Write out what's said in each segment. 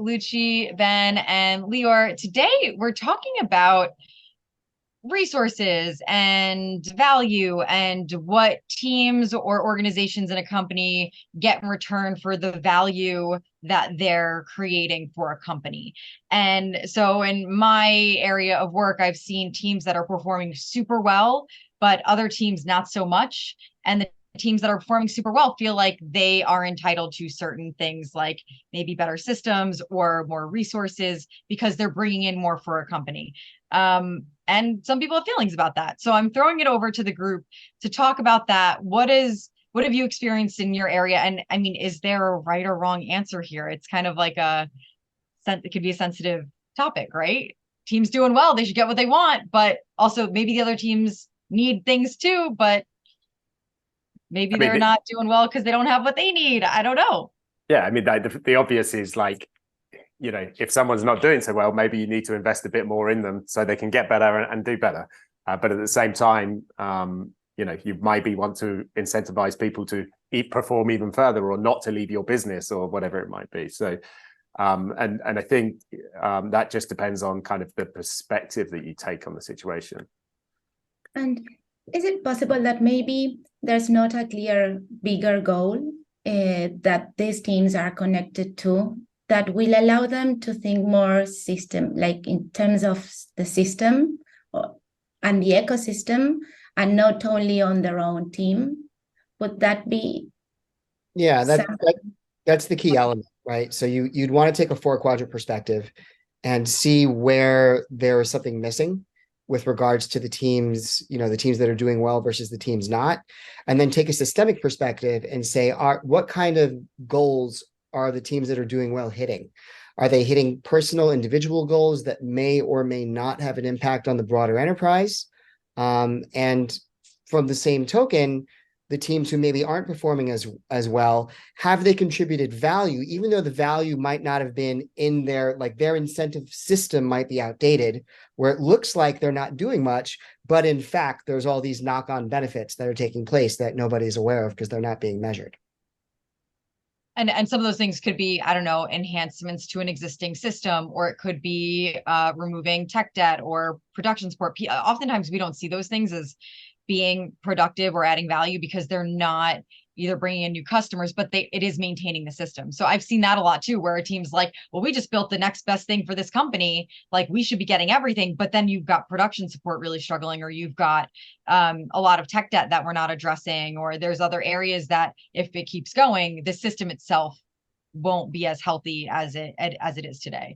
Lucci, Ben, and Lior. Today, we're talking about resources and value and what teams or organizations in a company get in return for the value that they're creating for a company. And so in my area of work, I've seen teams that are performing super well, but other teams not so much. And the teams that are performing super well feel like they are entitled to certain things like maybe better systems or more resources because they're bringing in more for a company. And some people have feelings about that. So I'm throwing it over to the group to talk about that. What have you experienced in your area? And I mean, is there a right or wrong answer here? It's kind of like it could be a sensitive topic, right? Teams doing well, they should get what they want, but also maybe the other teams need things too, but maybe I mean, they're not doing well because they don't have what they need. I don't know. yeah, I mean, the obvious is like, if someone's not doing so well, maybe you need to invest a bit more in them so they can get better and do better. But at the same time, you maybe want to incentivize people to perform even further or not to leave your business or whatever it might be. So, and I think that just depends on kind of the perspective that you take on the situation. And is it possible that maybe there's not a clear, bigger goal that these teams are connected to that will allow them to think more system, like in terms of the system and the ecosystem, and not only on their own team? Would that be? Yeah, that's the key element, right? So you'd want to take a 4-quadrant perspective and see where there is something missing with regards to the teams, the teams that are doing well versus the teams not, and then take a systemic perspective and say, what kind of goals are the teams that are doing well hitting? Are they hitting personal individual goals that may or may not have an impact on the broader enterprise? And from the same token, the teams who maybe aren't performing as well, have they contributed value, even though the value might not have been in their incentive system might be outdated, where it looks like they're not doing much, but in fact, there's all these knock-on benefits that are taking place that nobody's aware of because they're not being measured. And some of those things could be, I don't know, enhancements to an existing system, or it could be removing tech debt or production support. Oftentimes we don't see those things as being productive or adding value because they're not either bringing in new customers, but it is maintaining the system. So I've seen that a lot too, where a team's like, well, we just built the next best thing for this company. Like we should be getting everything, but then you've got production support really struggling, or you've got a lot of tech debt that we're not addressing, or there's other areas that if it keeps going, the system itself won't be as healthy as it is today.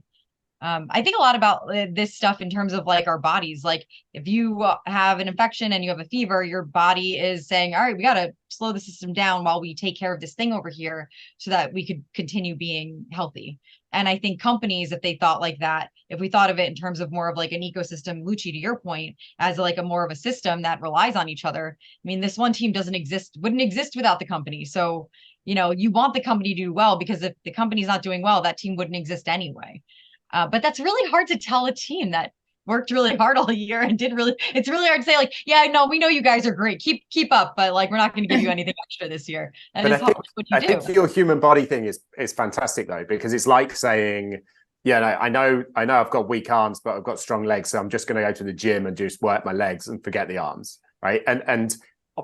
I think a lot about this stuff in terms of like our bodies. Like if you have an infection and you have a fever, your body is saying, all right, we got to slow the system down while we take care of this thing over here so that we could continue being healthy. And I think companies, if they thought like that, if we thought of it in terms of more of like an ecosystem, Lucci, to your point, as like a more of a system that relies on each other. I mean, this one team wouldn't exist without the company. So, you want the company to do well, because if the company's not doing well, that team wouldn't exist anyway. But that's really hard to tell a team that worked really hard all year and it's really hard to say like, yeah, no, we know you guys are great. Keep up, but like, we're not going to give you anything extra this year. And but I think do. your human body thing is fantastic though, because it's like saying, yeah, no, I know I've got weak arms, but I've got strong legs. So I'm just going to go to the gym and just work my legs and forget the arms. Right. And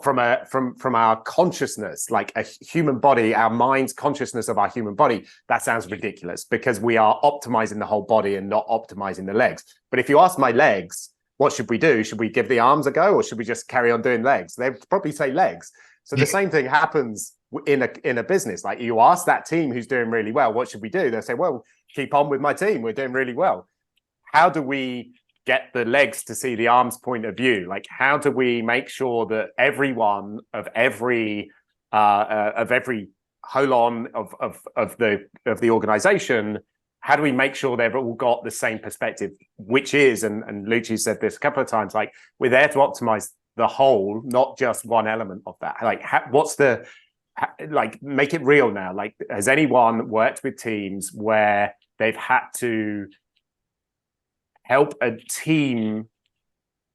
from our consciousness, like a human body, our mind's consciousness of our human body, that sounds ridiculous because we are optimizing the whole body and not optimizing the legs. But if you ask my legs, what should we do? Should we give the arms a go, or should we just carry on doing legs? They'd probably say legs. So the same thing happens in a business. Like you ask that team who's doing really well, what should we do? They'll say, well, keep on with my team. We're doing really well. How do we get the legs to see the arms point of view? Like, how do we make sure that everyone of every holon of the organization, how do we make sure they've all got the same perspective, which is, and Lucci said this a couple of times, like we're there to optimize the whole, not just one element of that. Like, make it real now. Like, has anyone worked with teams where they've had to help a team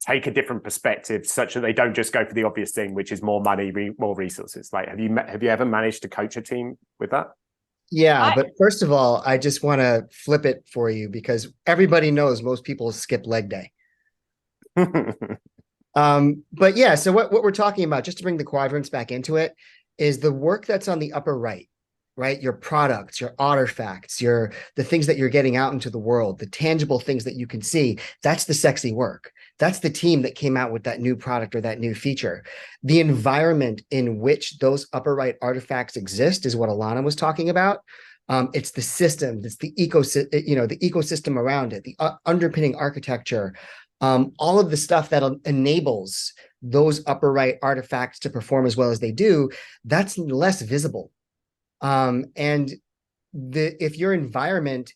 take a different perspective such that they don't just go for the obvious thing, which is more money, more resources? Like, have you ever managed to coach a team with that? Yeah, but first of all, I just want to flip it for you because everybody knows most people skip leg day. But yeah, so what we're talking about, just to bring the quadrants back into it, is the work that's on the upper right? Your products, your artifacts, the things that you're getting out into the world, the tangible things that you can see. That's the sexy work. That's the team that came out with that new product or that new feature. The environment in which those upper right artifacts exist is what Alana was talking about. It's the systems, it's the ecosystem around it, the underpinning architecture, all of the stuff that enables those upper right artifacts to perform as well as they do. That's less visible. And if your environment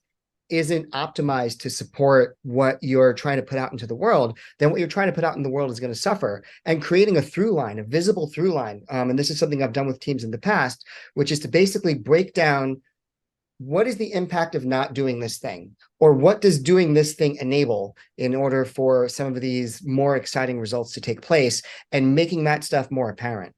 isn't optimized to support what you're trying to put out into the world, then what you're trying to put out in the world is going to suffer. And creating a through line, a visible through line, and this is something I've done with teams in the past, which is to basically break down what is the impact of not doing this thing, or what does doing this thing enable in order for some of these more exciting results to take place, and making that stuff more apparent.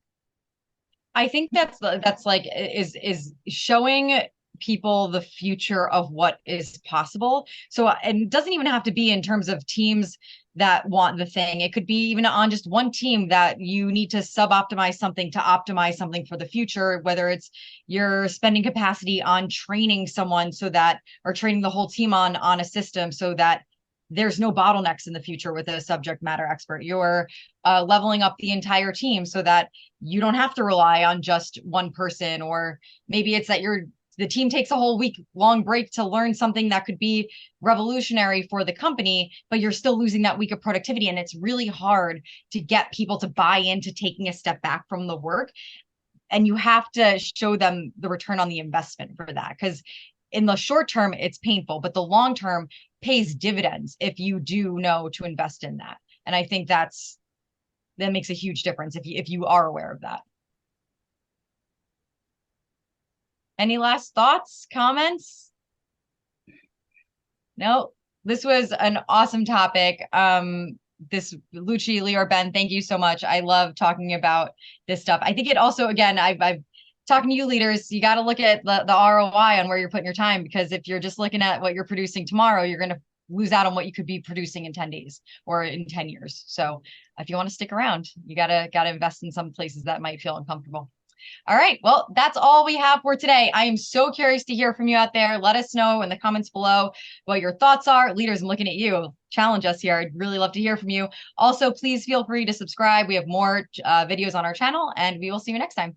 I think that's like is showing people the future of what is possible. So, and it doesn't even have to be in terms of teams that want the thing. It could be even on just one team that you need to sub-optimize something to optimize something for the future, whether it's you're spending capacity on training someone so that, or training the whole team on a system so that there's no bottlenecks in the future with a subject matter expert. You're leveling up the entire team so that you don't have to rely on just one person, or maybe it's that the team takes a whole week long break to learn something that could be revolutionary for the company, but you're still losing that week of productivity. And it's really hard to get people to buy into taking a step back from the work. And you have to show them the return on the investment for that. Because in the short term, it's painful, but the long term pays dividends if you do know to invest in that. And I think that makes a huge difference if you are aware of that. Any last thoughts, comments? No, this was an awesome topic. Lucci, Lee, or Ben, thank you so much. I love talking about this stuff. I think it also, again, I've talking to you leaders, you got to look at the ROI on where you're putting your time, because if you're just looking at what you're producing tomorrow, you're going to lose out on what you could be producing in 10 days or in 10 years. So if you want to stick around, you gotta invest in some places that might feel uncomfortable. All right, well, that's all we have for today. I am so curious to hear from you out there. Let us know in the comments below what your thoughts are. Leaders, I'm looking at you. Challenge us here. I'd really love to hear from you. Also, please feel free to subscribe. We have more videos on our channel, and we will see you next time.